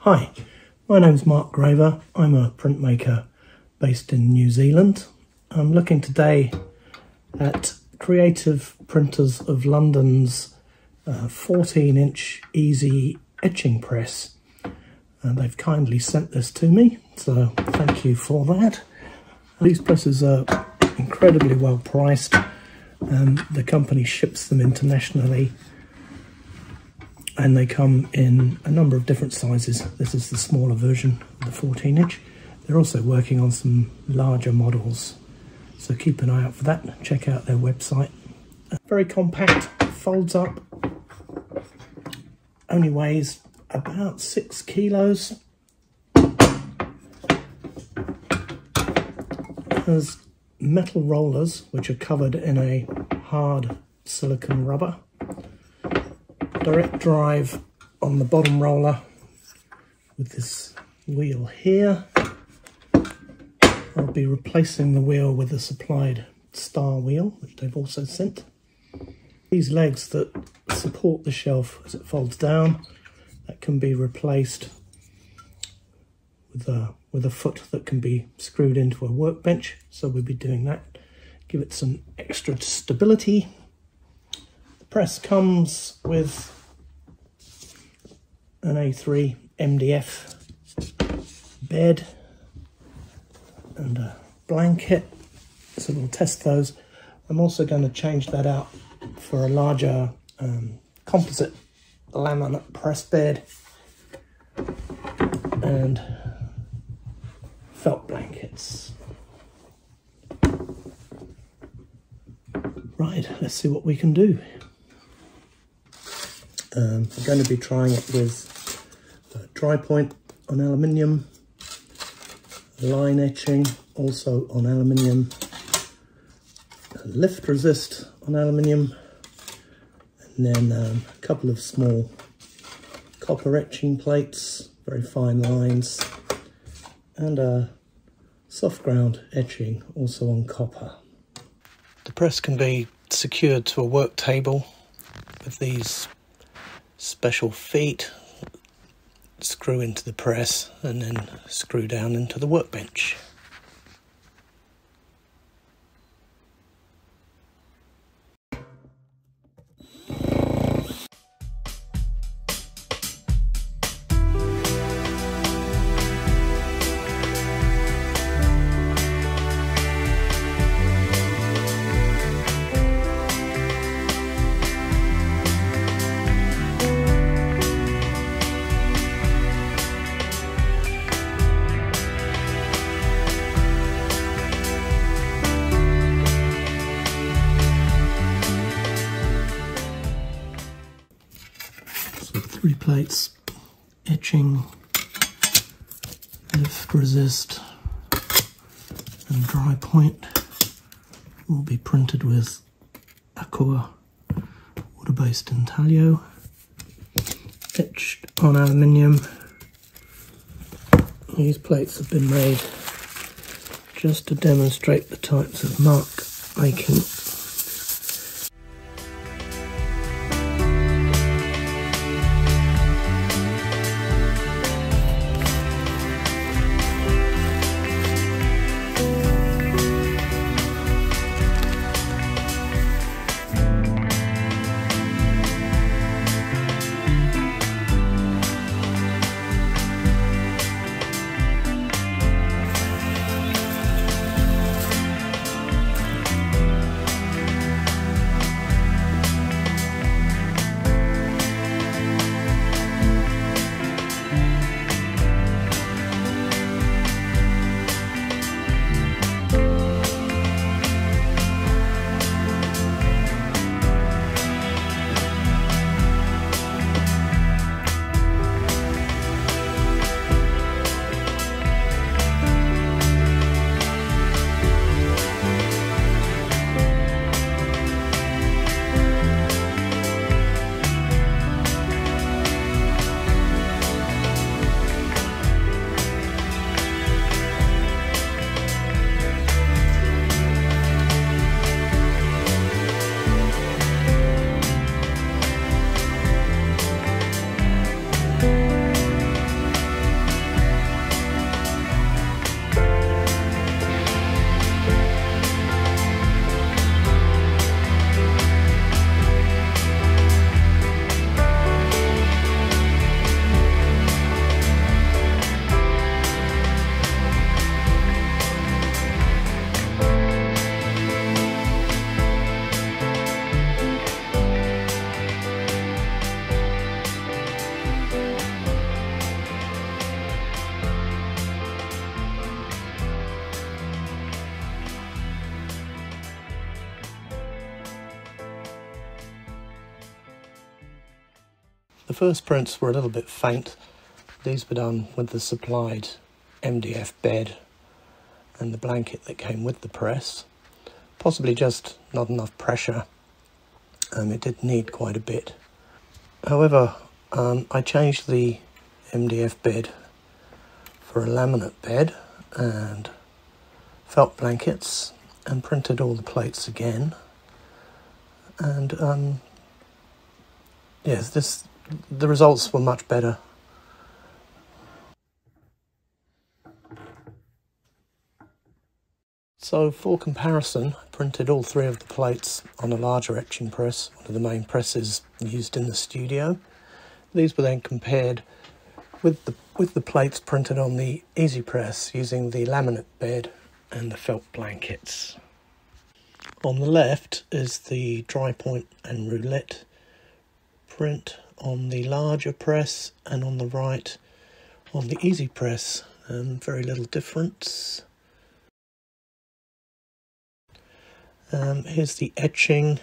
Hi, my name's Mark Graver. I'm a printmaker based in New Zealand. I'm looking today at Creative Printers of London's 14-inch easy etching press. They've kindly sent this to me, so thank you for that. These presses are incredibly well priced. The company ships them internationally, and they come in a number of different sizes. This is the smaller version of the 14-inch. They're also working on some larger models, so keep an eye out for that. Check out their website. Very compact, folds up, only weighs about 6 kilos. Has metal rollers which are covered in a hard silicone rubber. Direct drive on the bottom roller with this wheel here. I'll be replacing the wheel with a supplied star wheel, which they've also sent. These legs that support the shelf as it folds down, that can be replaced with a foot that can be screwed into a workbench, so we'll be doing that. Give it some extra stability. The press comes with an A3 MDF bed and a blanket, so we'll test those. I'm also going to change that out for a larger composite laminate press bed and felt blankets. Right, let's see what we can do. I'm going to be trying it with drypoint on aluminium, line etching also on aluminium, lift resist on aluminium, and then a couple of small copper etching plates, very fine lines, and a soft ground etching also on copper. The press can be secured to a work table with these special feet. Screw into the press and then screw down into the workbench. So 3 plates, etching, lift resist and dry point will be printed with aqua water-based intaglio, etched on aluminium. These plates have been made just to demonstrate the types of mark making. The first prints were a little bit faint. These were done with the supplied MDF bed and the blanket that came with the press. Possibly just not enough pressure. It did need quite a bit. However, I changed the MDF bed for a laminate bed and felt blankets and printed all the plates again. And yes, the results were much better. So for comparison, I printed all three of the plates on a larger etching press, one of the main presses used in the studio. These were then compared with the plates printed on the Easy Press using the laminate bed and the felt blankets. On the left is the drypoint and roulette print on the larger press, and on the right on the Easy Press. Very little difference. Here's the etching,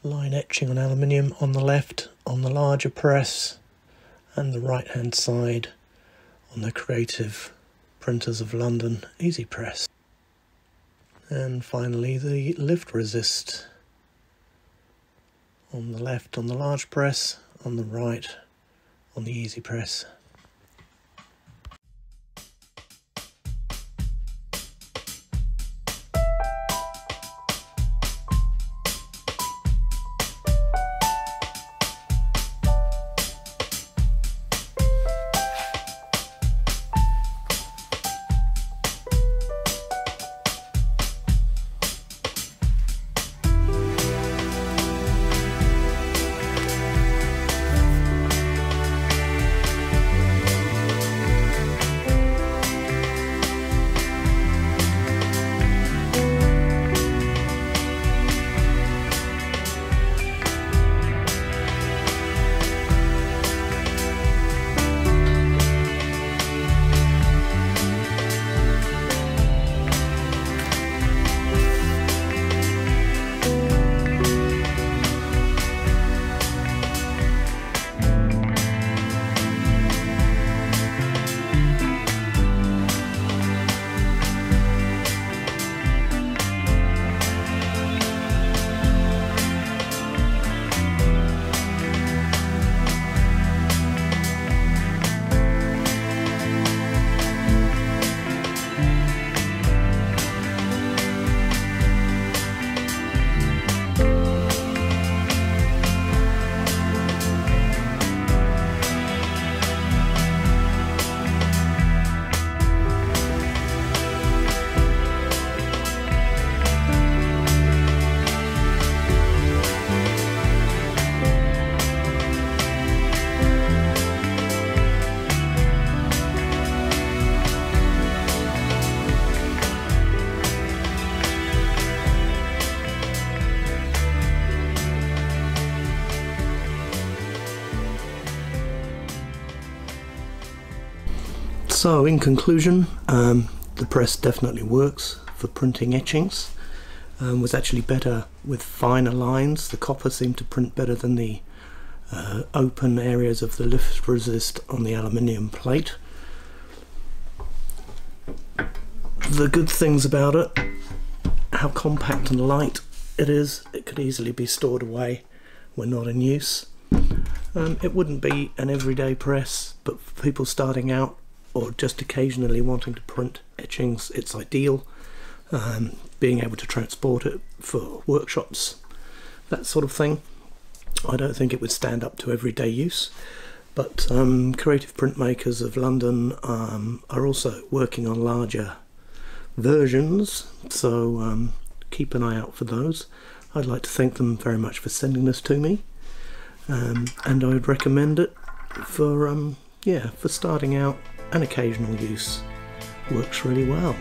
line etching on aluminium on the left on the larger press, and the right hand side on the Creative Printers of London Easy Press. And finally the lift resist on the left on the large press, on the right on the Easy Press. So in conclusion, the press definitely works for printing etchings. Was actually better with finer lines. The copper seemed to print better than the open areas of the lift resist on the aluminium plate. The good things about it, how compact and light it is. It could easily be stored away when not in use. It wouldn't be an everyday press, but for people starting out or just occasionally wanting to print etchings, it's ideal. Being able to transport it for workshops, that sort of thing. I don't think it would stand up to everyday use, but creative printmakers of London are also working on larger versions, so keep an eye out for those. I'd like to thank them very much for sending this to me, and I would recommend it for starting out. An occasional use works really well.